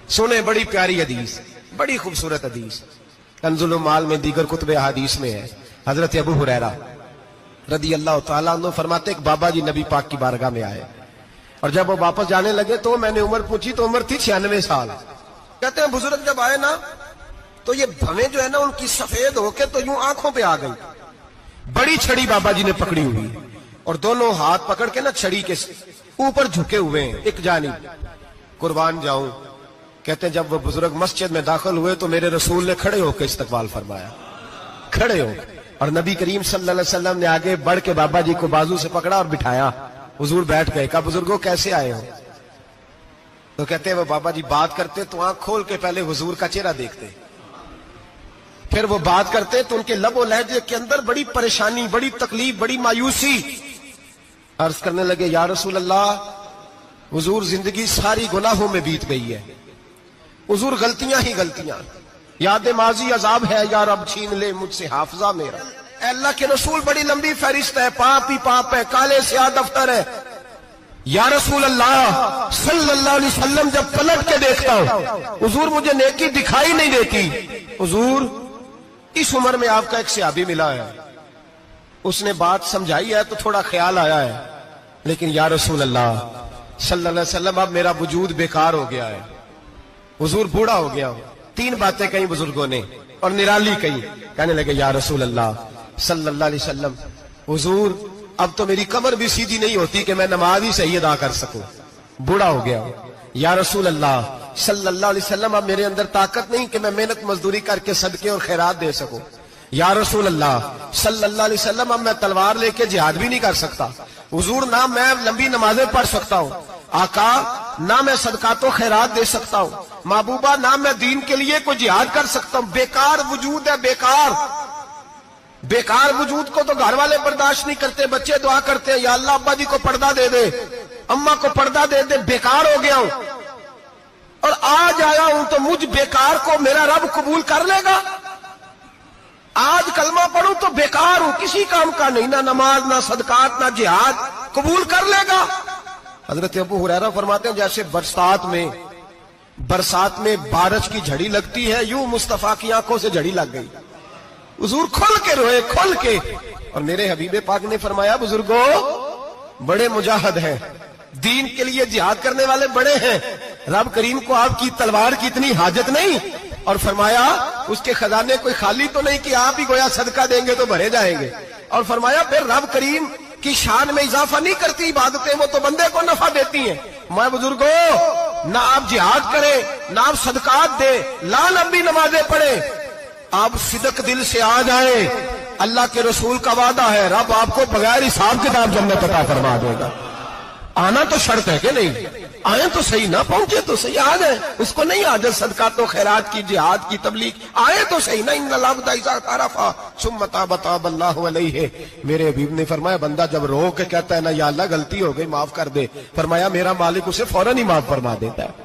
سنیں بڑی پیاری حدیث، بڑی خوبصورت حدیث، کنزُ المال میں دیگر کتب احادیث میں ہے۔ حضرت ابو ہریرہ رضی اللہ تعالیٰ عنہ فرماتے ایک بابا جی نبی پاک کی بارگاہ میں آئے، اور جب وہ واپس جانے لگے تو میں نے عمر پوچھی تو عمر تھی 96 سال۔ کہتے ہیں بزرگ جب آئے نا تو یہ بھویں جو ہے نا ان کی سفید ہو کے تو یوں آنکھوں پہ آ گئی، بڑی چھڑی بابا جی نے پکڑی ہوئی اور دونوں ہاتھ پکڑ کے نا چھڑی کے اوپر جھکے ہوئے ہیں ایک جانب، قربان جاؤں۔ کہتے ہیں جب وہ بزرگ مسجد میں داخل ہوئے تو میرے رسول نے کھڑے ہو کے استقبال فرمایا، کھڑے ہو، اور نبی کریم صلی اللہ علیہ وسلم نے آگے بڑھ کے بابا جی کو بازو سے پکڑا اور بٹھایا۔ حضور بیٹھ گئے، کہا بزرگوں کیسے آئے ہو؟ تو کہتے ہیں وہ بابا جی بات کرتے تو آنکھ کھول کے پہلے حضور کا چہرہ دیکھتے، پھر وہ بات کرتے تو ان کے لب و لہجے کے اندر بڑی پریشانی، بڑی تکلیف، بڑی مایوسی۔ عرض کرنے لگے یا رسول اللہ، حضور زندگی ساری گناہوں میں بیت گئی ہے، حضور غلطیاں ہی غلطیاں، یاد ماضی عذاب ہے، یا رب چھین لے مجھ سے حافظہ میرا۔ اے اللہ کے رسول بڑی لمبی فہرست ہے، پاپ ہی پاپ ہے، کالے سیاہ دفتر ہے۔ یا رسول اللہ صلی اللہ علیہ وسلم جب پلٹ کے دیکھتا ہوں حضور مجھے نیکی دکھائی نہیں دیتی۔ حضور اس عمر میں آپ کا ایک صحابی ملا ہے، اس نے بات سمجھائی ہے تو تھوڑا خیال آیا ہے، لیکن یا رسول اللہ صلی اللہ علیہ وسلم اب میرا وجود بیکار ہو گیا ہے، حضور بوڑھا ہو گیا ہوں۔ 3 باتیں کہیں بزرگوں نے اور نرالی کہیں، کہنے لگے یا رسول اللہ صلی اللہ علیہ وسلم، حضور اب تو میری کمر بھی سیدھی نہیں ہوتی کہ میں نماز ہی صحیح ادا کر سکوں، بوڑھا ہو گیا ہوں۔ یا رسول اللہ صلی اللہ علیہ وسلم اب میرے اندر طاقت نہیں کہ میں محنت مزدوری کر کے صدقے اور خیرات دے سکوں۔ یا رسول اللہ صلی اللہ علیہ وسلم اب میں تلوار لے کے جہاد بھی نہیں کر سکتا، حضور نہ میں لمبی نمازیں پڑھ سکتا ہوں، آقا نہ میں صدقات و خیرات دے سکتا ہوں، محبوبہ نہ میں دین کے لیے کوئی جہاد کر سکتا ہوں، بیکار وجود ہے، بیکار۔ بیکار وجود کو تو گھر والے برداشت نہیں کرتے، بچے دعا کرتے ہیں یا اللہ ابا جی کو پردہ دے دے، اماں کو پردہ دے دے، بیکار ہو گیا ہوں، اور آج آیا ہوں تو مجھ بیکار کو میرا رب قبول کر لے گا؟ آج کلمہ پڑھوں تو بیکار ہوں، کسی کام کا نہیں، نہ نماز نہ صدقات نہ جہاد، قبول کر لے گا؟ حضرت ابو ہریرہ فرماتے ہیں جیسے برسات میں بارش کی جھڑی لگتی ہے، یوں مصطفیٰ کی آنکھوں سے جھڑی لگ گئی، حضور کھل کے روئے، کھل کے۔ اور میرے حبیب پاک نے فرمایا بزرگوں بڑے مجاہد ہیں، دین کے لیے جہاد کرنے والے بڑے ہیں، رب کریم کو آپ کی تلوار کی اتنی حاجت نہیں، اور فرمایا اس کے خزانے کوئی خالی تو نہیں کہ آپ ہی گویا صدقہ دیں گے تو بھرے جائیں گے، اور فرمایا پھر رب کریم کی شان میں اضافہ نہیں کرتی عبادتیں، وہ تو بندے کو نفع دیتی ہیں۔ میں بزرگوں نہ آپ جہاد کریں نہ آپ صدقات دیں، لا لمبی نمازیں پڑھیں، آپ صدق دل سے آ جائیں، اللہ کے رسول کا وعدہ ہے رب آپ کو بغیر حساب کتاب جنت عطا فرما دے گا۔ آنا تو شرط ہے کہ نہیں؟ آئیں تو صحیح، نہ پہنچے تو صحیح، آ جائیں، اس کو نہیں عاجز صدقات و خیرات کی، جہاد کی تبلیغ، آئے تو صحیح نا، ان العبد اذا اعترف ثم تاب تاب اللہ علیہ۔ میرے حبیب نے فرمایا بندہ جب رو کے کہتا ہے نا یا اللہ غلطی ہو گئی معاف کر دے، فرمایا میرا مالک اسے فوراً ہی معاف فرما دیتا ہے۔